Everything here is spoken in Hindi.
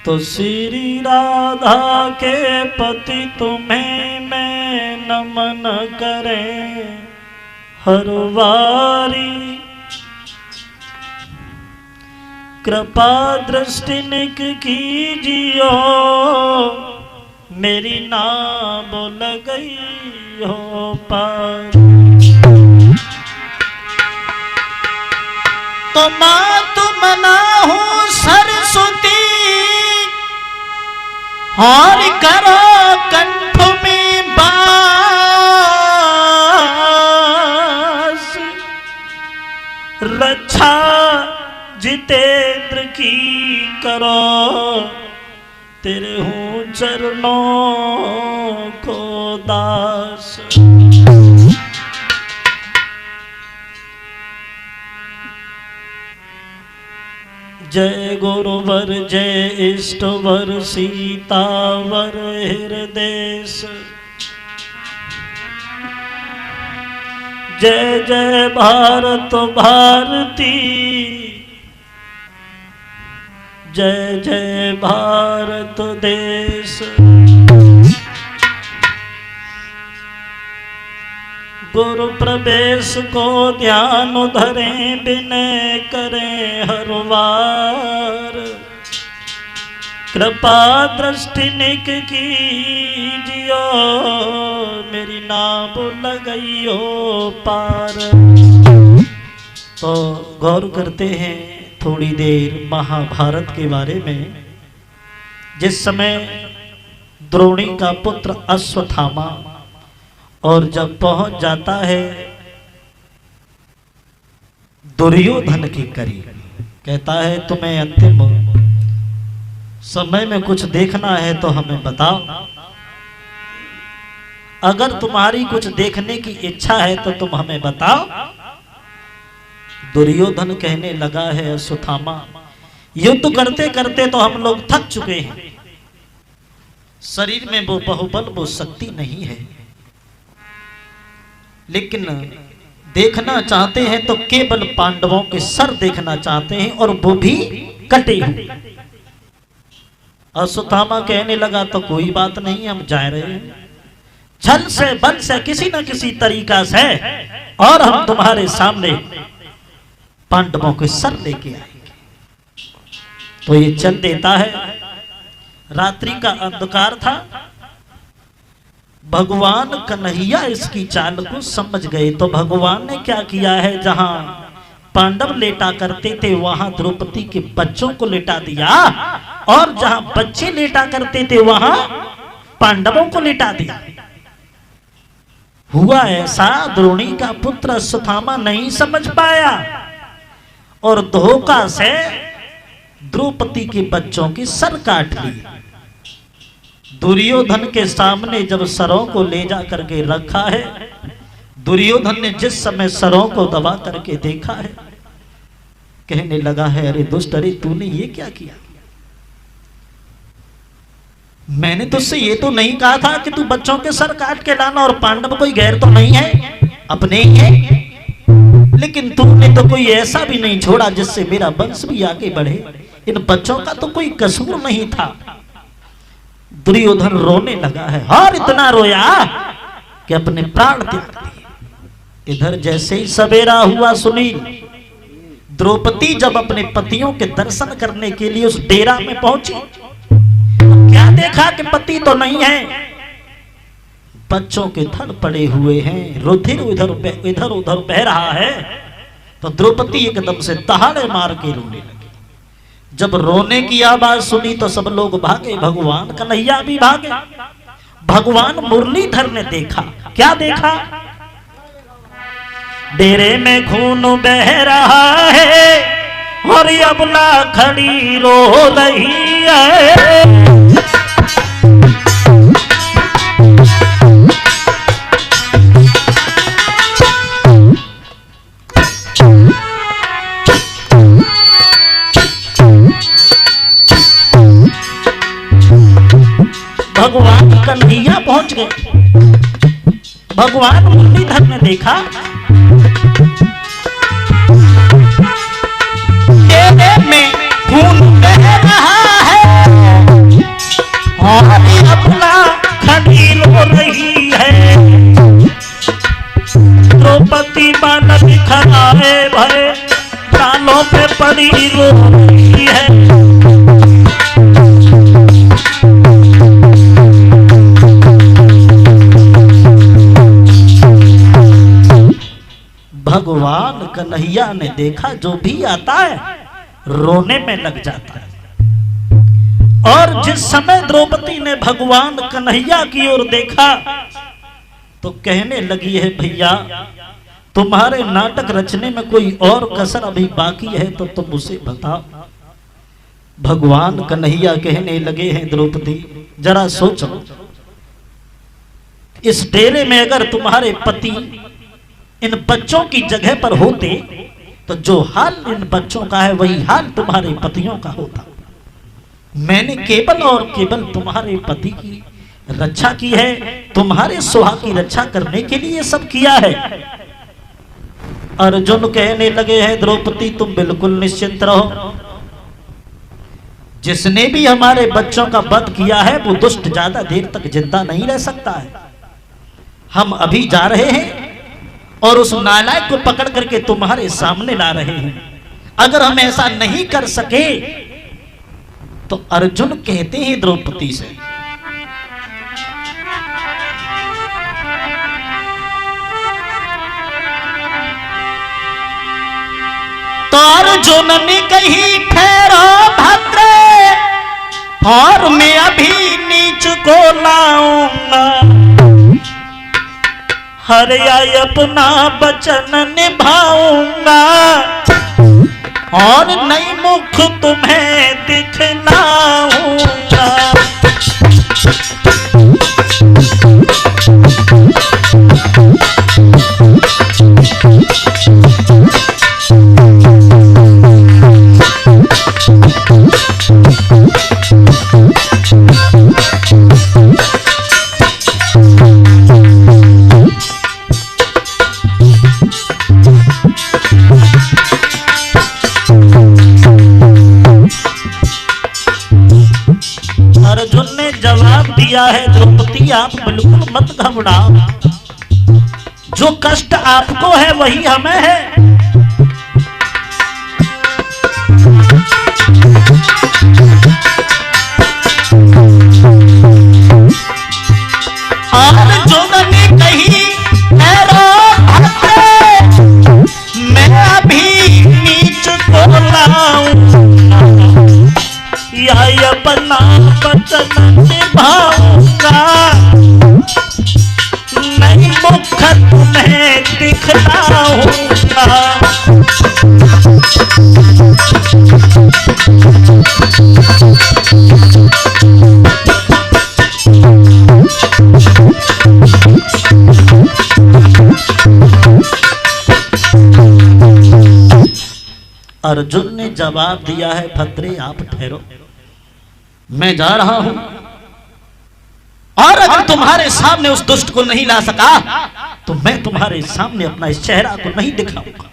तो श्री राधा के पति तुम्हें मैं नमन करें हर वारी। कृपा दृष्टि निक कीजियो मेरी नाम गई हो पार। तो माँ तुम ना हो सरस्वती और करो कंठ में बास। रक्षा जितेंद्र की करो तेरे हूँ चरणों को दास। जय गुरुवर जय इष्टवर सीतावर हृदेश। जय जय भारत भारती जय जय भारत देश। गुरु प्रवेश को ध्यान धरें विनय करें हर वार। कृपा दृष्टि निक कीजियो मेरी नाव लगइयो पार। तो गौर करते हैं थोड़ी देर महाभारत के बारे में। जिस समय द्रोणी का पुत्र अश्वत्थामा और जब पहुंच जाता है दुर्योधन के करीब, कहता है तुम्हें अंतिम समय में कुछ देखना है तो हमें बताओ। अगर तुम्हारी कुछ देखने की इच्छा है तो तुम हमें बताओ। दुर्योधन कहने लगा है अश्वत्थामा युद्ध करते करते तो हम लोग थक चुके हैं, शरीर में वो बहुबल वो शक्ति नहीं है, लेकिन देखना चाहते हैं तो केवल पांडवों के सर देखना चाहते हैं और वो भी कटे हुए। अश्वत्थामा कहने लगा तो कोई बात नहीं, हम जा रहे हैं छल से बल से किसी न किसी तरीका से और हम तुम्हारे सामने पांडवों के सर लेके आएंगे। तो ये चल देता है। रात्रि का अंधकार था। भगवान कन्हैया इसकी चाल को समझ गए। तो भगवान ने क्या किया है, जहां पांडव लेटा करते थे वहां द्रौपदी के बच्चों को लेटा दिया और जहां बच्चे लेटा करते थे वहां पांडवों को लेटा दिया। हुआ ऐसा, द्रोणी का पुत्र अश्वत्थामा नहीं समझ पाया और धोखा से द्रौपदी के बच्चों की सर काट ली। दुर्योधन के सामने जब सरों को ले जा करके रखा है, दुर्योधन ने जिस समय सरों को दबा करके देखा है, कहने लगा है अरे दुष्ट, अरे तूने ये क्या किया? मैंने तुझसे ये तो नहीं कहा था कि तू बच्चों के सर काट के लाना, और पांडव कोई गैर तो नहीं है, अपने ही है, लेकिन तूने तो कोई ऐसा भी नहीं छोड़ा जिससे मेरा वंश भी आगे बढ़े। इन बच्चों का तो कोई कसूर नहीं था। दुर्योधन रोने लगा है और इतना रोया कि अपने प्राण त्याग दिए। इधर जैसे ही सवेरा हुआ सुनील, द्रौपदी जब अपने पतियों के दर्शन करने के लिए उस डेरा में पहुंची, क्या देखा कि पति तो नहीं है, बच्चों के धड़ पड़े हुए हैं, रुधिर इधर उधर बह रहा है। तो द्रौपदी एकदम से दहाड़े मार के रोने लगी। जब रोने की आवाज सुनी तो सब लोग भागे, भगवान कन्हैया भी भागे। भगवान मुरलीधर ने देखा, क्या देखा? डेरे में खून बह रहा है और यमुना खड़ी रो रही है। भगवान कन्हैया पहुंच गए। भगवान मुरलीधर ने देखा, डेरे में खून बह रहा है कन्हैया ने देखा जो भी आता है रोने में लग जाता है। और जिस समय द्रौपदी ने भगवान कन्हैया की ओर देखा तो कहने लगी है भैया तुम्हारे नाटक रचने में कोई और कसर अभी बाकी है तो तुम उसे बताओ। भगवान कन्हैया कहने लगे हैं द्रौपदी जरा सोचो, इस डेरे में अगर तुम्हारे पति इन बच्चों की जगह पर होते तो जो हाल इन बच्चों का है वही हाल तुम्हारे पतियों का होता। मैंने केवल और केवल तुम्हारे पति की रक्षा की है, तुम्हारे सुहाग की रक्षा करने के लिए सब किया है। अर्जुन कहने लगे हैं द्रौपदी तुम बिल्कुल निश्चिंत रहो, जिसने भी हमारे बच्चों का वध किया है वो दुष्ट ज्यादा देर तक जिंदा नहीं रह सकता है। हम अभी जा रहे हैं और उस नालायक को पकड़ करके तुम्हारे सामने ला रहे हैं। अगर हम ऐसा नहीं कर सके तो अर्जुन कहते हैं द्रौपदी से तो अर्जुन ने कही ठहरो भद्रे और मैं अभी नीच को लाऊंगा, हर आय अपना वचन निभाऊंगा और नई मुख तुम्हें दिखलाऊंगा। अर्जुन ने जवाब दिया है द्रौपदी आप बिल्कुल मत घबराओ, जो कष्ट आपको है वही हमें है। अर्जुन ने कही मैं अभी नीच को लाऊंगा, या अपना वचन निभाऊंगा, नई मुख तुम्हें दिखलाऊंगा। अर्जुन ने जवाब दिया है भद्रे आप ठहरो, मैं जा रहा हूं और अगर तुम्हारे सामने उस दुष्ट को नहीं ला सका तो मैं तुम्हारे सामने अपना इस चेहरा को नहीं दिखाऊंगा।